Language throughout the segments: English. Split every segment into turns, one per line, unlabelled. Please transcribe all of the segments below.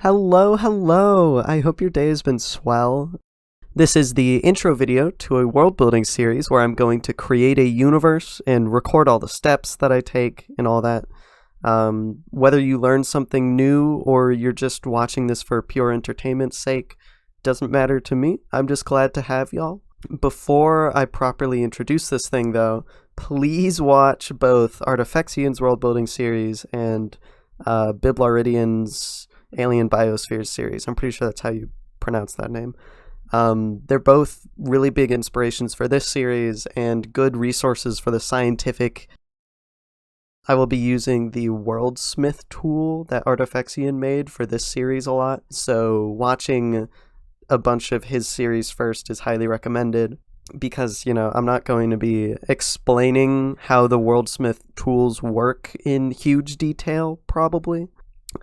Hello, hello! I hope your day has been swell. This is the intro video to a world building series where I'm going to create a universe and record all the steps that I take and all that. Whether you learn something new or you're just watching this for pure entertainment's sake, doesn't matter to me. I'm just glad to have y'all. Before I properly introduce this thing though, please watch both Artifexian's world building series and Biblaridian's Alien Biospheres series. I'm pretty sure that's how you pronounce that name. They're both really big inspirations for this series and good resources for the scientific. I will be using the Worldsmith tool that Artifexian made for this series a lot, so watching a bunch of his series first is highly recommended because, I'm not going to be explaining how the Worldsmith tools work in huge detail, probably.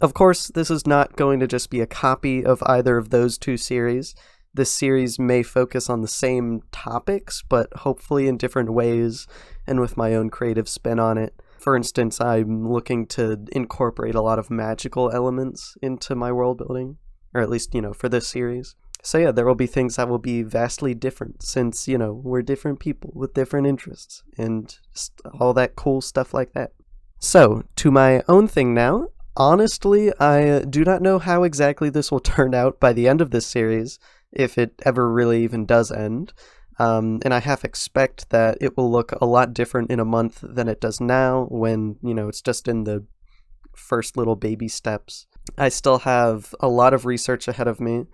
Of course, this is not going to just be a copy of either of those two series. This series may focus on the same topics, but hopefully in different ways and with my own creative spin on it. For instance, I'm looking to incorporate a lot of magical elements into my world building, or at least, for this series. So yeah, there will be things that will be vastly different since, we're different people with different interests and just all that cool stuff like that. So, to my own thing now. Honestly, I do not know how exactly this will turn out by the end of this series, if it ever really even does end. And I half expect that it will look a lot different in a month than it does now when, it's just in the first little baby steps. I still have a lot of research ahead of me,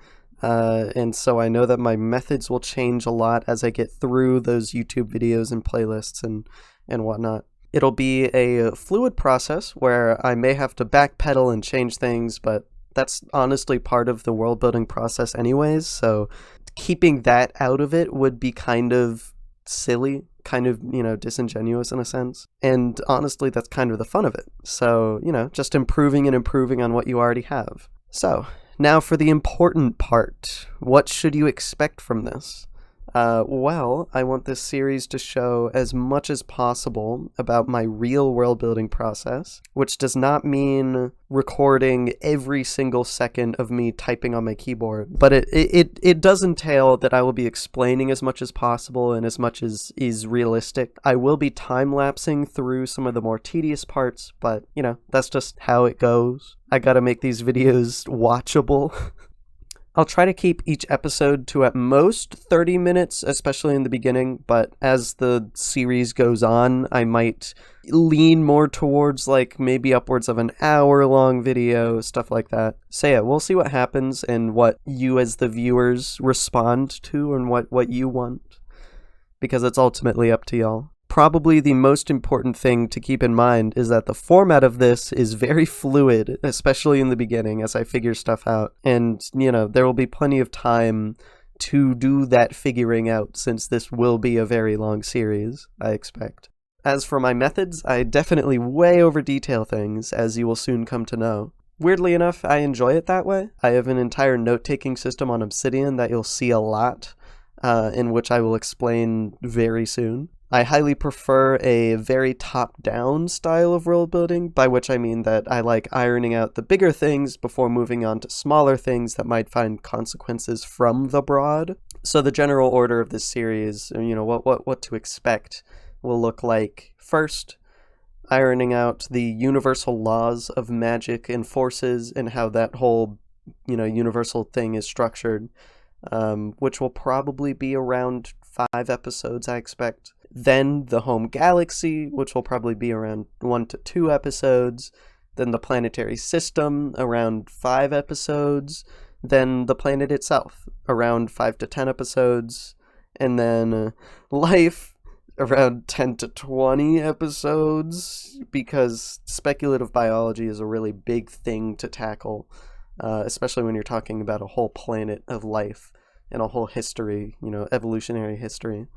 and so I know that my methods will change a lot as I get through those YouTube videos and playlists and whatnot. It'll be a fluid process where I may have to backpedal and change things, but that's honestly part of the world building process anyways, so keeping that out of it would be kind of silly, kind of, disingenuous in a sense. And honestly, that's kind of the fun of it. So, just improving and improving on what you already have. So, now for the important part. What should you expect from this? Well, I want this series to show as much as possible about my real world building process, which does not mean recording every single second of me typing on my keyboard, but it does entail that I will be explaining as much as possible and as much as is realistic. I will be time-lapsing through some of the more tedious parts, but, that's just how it goes. I gotta make these videos watchable. I'll try to keep each episode to at most 30 minutes, especially in the beginning, but as the series goes on, I might lean more towards maybe upwards of an hour-long video, stuff like that. So yeah, we'll see what happens and what you as the viewers respond to and what you want, because it's ultimately up to y'all. Probably the most important thing to keep in mind is that the format of this is very fluid, especially in the beginning as I figure stuff out. And, there will be plenty of time to do that figuring out since this will be a very long series, I expect. As for my methods, I definitely way over detail things, as you will soon come to know. Weirdly enough, I enjoy it that way. I have an entire note-taking system on Obsidian that you'll see a lot, in which I will explain very soon. I highly prefer a very top-down style of world building, by which I mean that I like ironing out the bigger things before moving on to smaller things that might find consequences from the broad. So the general order of this series, what to expect, will look like first, ironing out the universal laws of magic and forces and how that whole, universal thing is structured, which will probably be around 5 episodes, I expect. Then the home galaxy, which will probably be around 1 to 2 episodes. Then the planetary system, around 5 episodes. Then the planet itself, around 5 to 10 episodes. And then life, around 10 to 20 episodes, because speculative biology is a really big thing to tackle, especially when you're talking about a whole planet of life and a whole history, evolutionary history.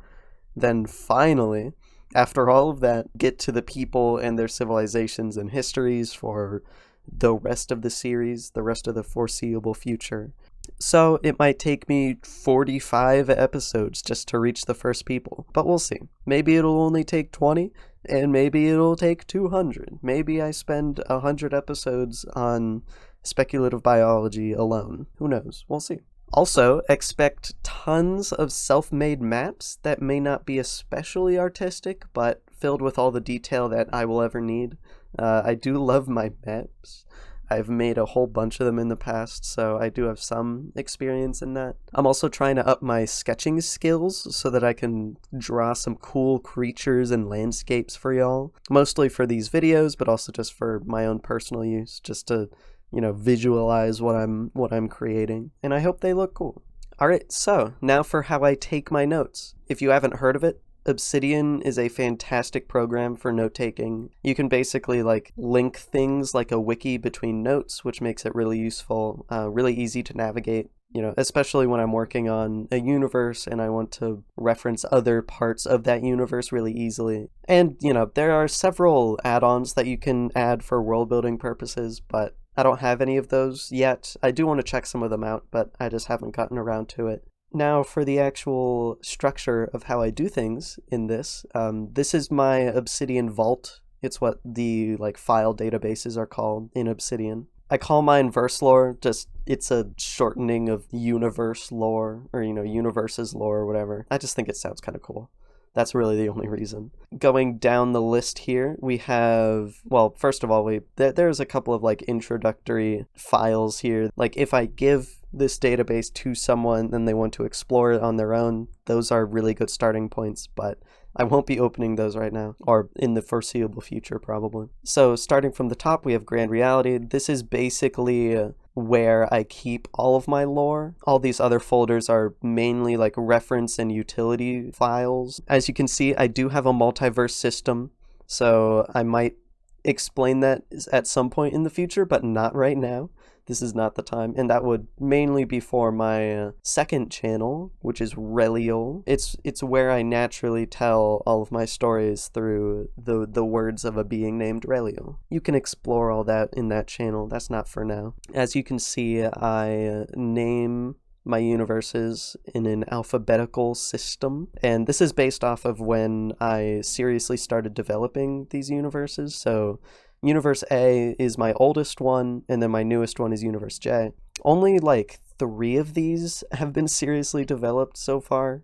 Then finally, after all of that, get to the people and their civilizations and histories for the rest of the series, the rest of the foreseeable future. So it might take me 45 episodes just to reach the first people, but we'll see. Maybe it'll only take 20, and maybe it'll take 200. Maybe I spend 100 episodes on speculative biology alone. Who knows? We'll see. Also, expect tons of self-made maps that may not be especially artistic, but filled with all the detail that I will ever need. I do love my maps. I've made a whole bunch of them in the past, so I do have some experience in that. I'm also trying to up my sketching skills so that I can draw some cool creatures and landscapes for y'all. Mostly for these videos, but also just for my own personal use, just to, visualize what I'm creating. And I hope they look cool. Alright, so now for how I take my notes. If you haven't heard of it, Obsidian is a fantastic program for note-taking. You can basically link things like a wiki between notes, which makes it really useful, really easy to navigate, especially when I'm working on a universe and I want to reference other parts of that universe really easily. And, there are several add-ons that you can add for world building purposes, but I don't have any of those yet. I do want to check some of them out, but I just haven't gotten around to it. Now, for the actual structure of how I do things in this, this is my Obsidian Vault. It's what the file databases are called in Obsidian. I call mine verse lore, it's a shortening of universe lore, or universes lore or whatever. I just think it sounds kind of cool. That's really the only reason. Going down the list here, we have, first of all, there's a couple of introductory files here. If I give this database to someone and they want to explore it on their own, those are really good starting points, but I won't be opening those right now, or in the foreseeable future probably. So starting from the top, we have Grand Reality. This is basically where I keep all of my lore. All these other folders are mainly reference and utility files. As you can see, I do have a multiverse system, so I might explain that at some point in the future, but not right now. This is not the time, and that would mainly be for my second channel, which is Reliel. It's where I naturally tell all of my stories through the words of a being named Reliel. You can explore all that in that channel. That's not for now. As you can see, I name my universes in an alphabetical system, and this is based off of when I seriously started developing these universes. So Universe A is my oldest one, and then my newest one is Universe J. Only 3 of these have been seriously developed so far,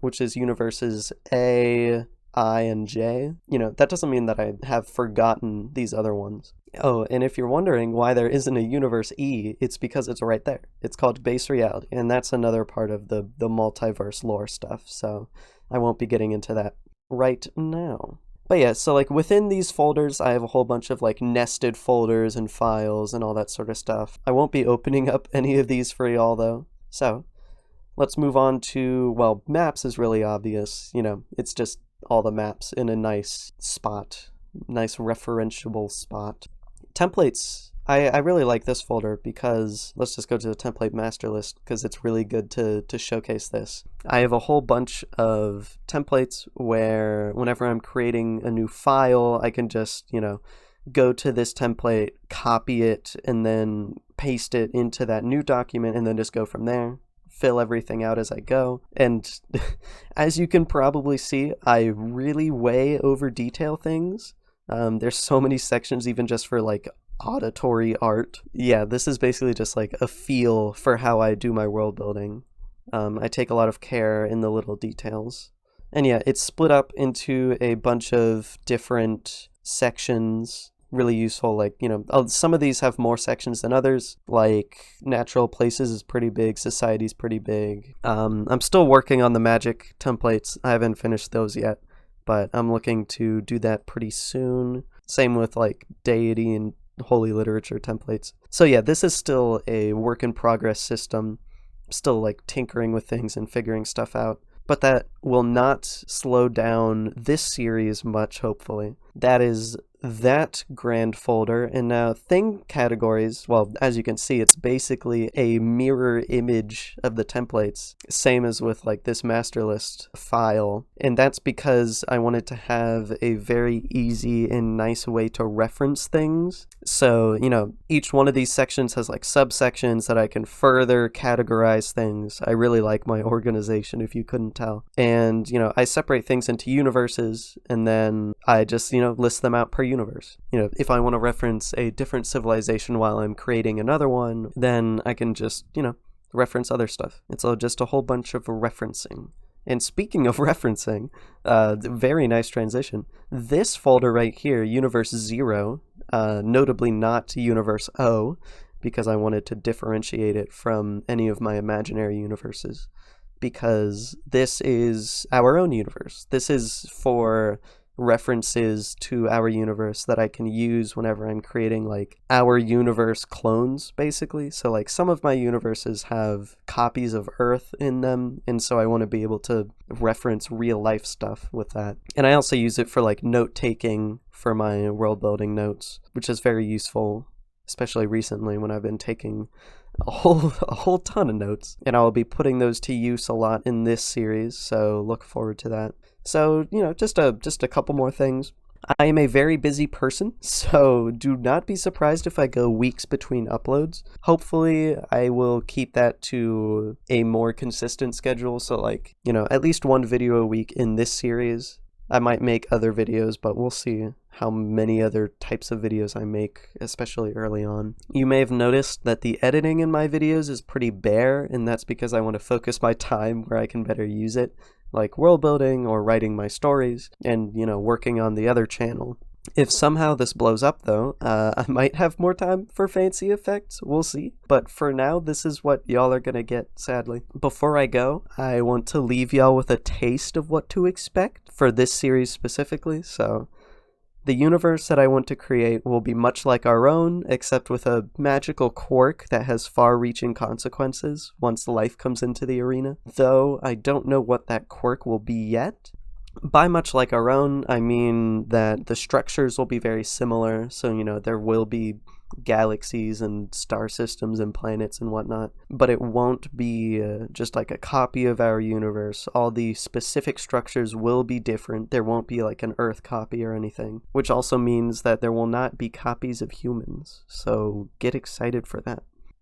which is Universes A, I, and J. That doesn't mean that I have forgotten these other ones. Oh, and if you're wondering why there isn't a Universe E, it's because it's right there. It's called Base Reality, and that's another part of the multiverse lore stuff, so I won't be getting into that right now. But yeah, so within these folders, I have a whole bunch of nested folders and files and all that sort of stuff. I won't be opening up any of these for y'all though. So let's move on to, maps is really obvious. It's just all the maps in a nice spot, nice referentiable spot. Templates. I really like this folder because, let's just go to the template master list because it's really good to showcase this. I have a whole bunch of templates where whenever I'm creating a new file, I can just, go to this template, copy it, and then paste it into that new document and then just go from there. Fill everything out as I go. And as you can probably see, I really way over detail things. There's so many sections even just for auditory art. Yeah, this is basically just a feel for how I do my world building. I take a lot of care in the little details. And yeah, it's split up into a bunch of different sections. Really useful, some of these have more sections than others, natural places is pretty big, society's pretty big. I'm still working on the magic templates. I haven't finished those yet, but I'm looking to do that pretty soon. Same with deity and holy literature templates. So yeah, this is still a work in progress system, still tinkering with things and figuring stuff out, but that will not slow down this series much, hopefully. That is that grand folder. And now thing categories, as you can see, it's basically a mirror image of the templates, same as with this master list file. And that's because I wanted to have a very easy and nice way to reference things. So, each one of these sections has subsections that I can further categorize things. I really like my organization, if you couldn't tell. And, I separate things into universes, and then I just, list them out per universe. You know, if I want to reference a different civilization while I'm creating another one, then I can just, you know, reference other stuff. It's just a whole bunch of referencing. And speaking of referencing, very nice transition. This folder right here, Universe 0, notably not Universe O, because I wanted to differentiate it from any of my imaginary universes, because this is our own universe. This is for references to our universe that I can use whenever I'm creating like our universe clones, basically. So like some of my universes have copies of Earth in them, and so I want to be able to reference real life stuff with that. And I also use it for like note taking for my world building notes, which is very useful, especially recently when I've been taking a whole ton of notes, and I'll be putting those to use a lot in this series, so look forward to that. So, you know, just a couple more things. I am a very busy person, so do not be surprised if I go weeks between uploads. Hopefully, I will keep that to a more consistent schedule, so like, you know, at least one video a week in this series. I might make other videos, but we'll see how many other types of videos I make, especially early on. You may have noticed that the editing in my videos is pretty bare, and that's because I want to focus my time where I can better use it, like world building or writing my stories and, you know, working on the other channel. If somehow this blows up though, I might have more time for fancy effects, we'll see. But for now, this is what y'all are gonna get, sadly. Before I go, I want to leave y'all with a taste of what to expect for this series specifically. So the universe that I want to create will be much like our own, except with a magical quirk that has far-reaching consequences once life comes into the arena. Though I don't know what that quirk will be yet. By much like our own, I mean that the structures will be very similar, so, you know, there will be galaxies and star systems and planets and whatnot, but it won't be just like a copy of our universe. All the specific structures will be different. There won't be like an Earth copy or anything, which also means that there will not be copies of humans, so get excited for that.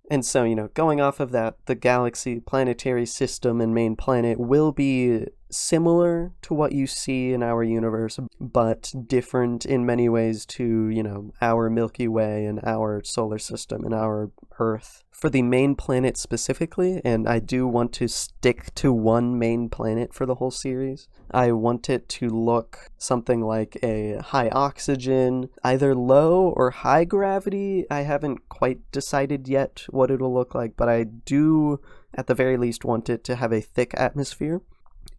And so, you know, going off of that, the galaxy, planetary system, and main planet will be similar to what you see in our universe, but different in many ways to, you know, our Milky Way and our solar system and our Earth. For the main planet specifically, and I do want to stick to one main planet for the whole series, I want it to look something like a high oxygen, either low or high gravity. I haven't quite decided yet what it'll look like, but I do at the very least want it to have a thick atmosphere.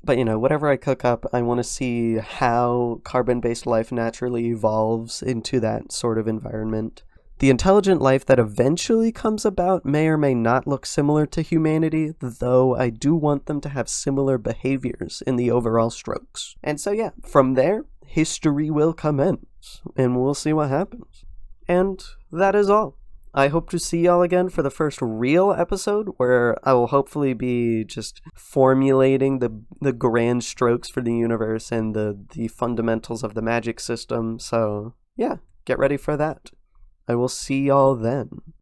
But, you know, whatever I cook up, I want to see how carbon-based life naturally evolves into that sort of environment. The intelligent life that eventually comes about may or may not look similar to humanity, though I do want them to have similar behaviors in the overall strokes. And so yeah, from there, history will commence, and we'll see what happens. And that is all. I hope to see y'all again for the first real episode, where I will hopefully be just formulating the grand strokes for the universe and the fundamentals of the magic system. So yeah, get ready for that. I will see y'all then.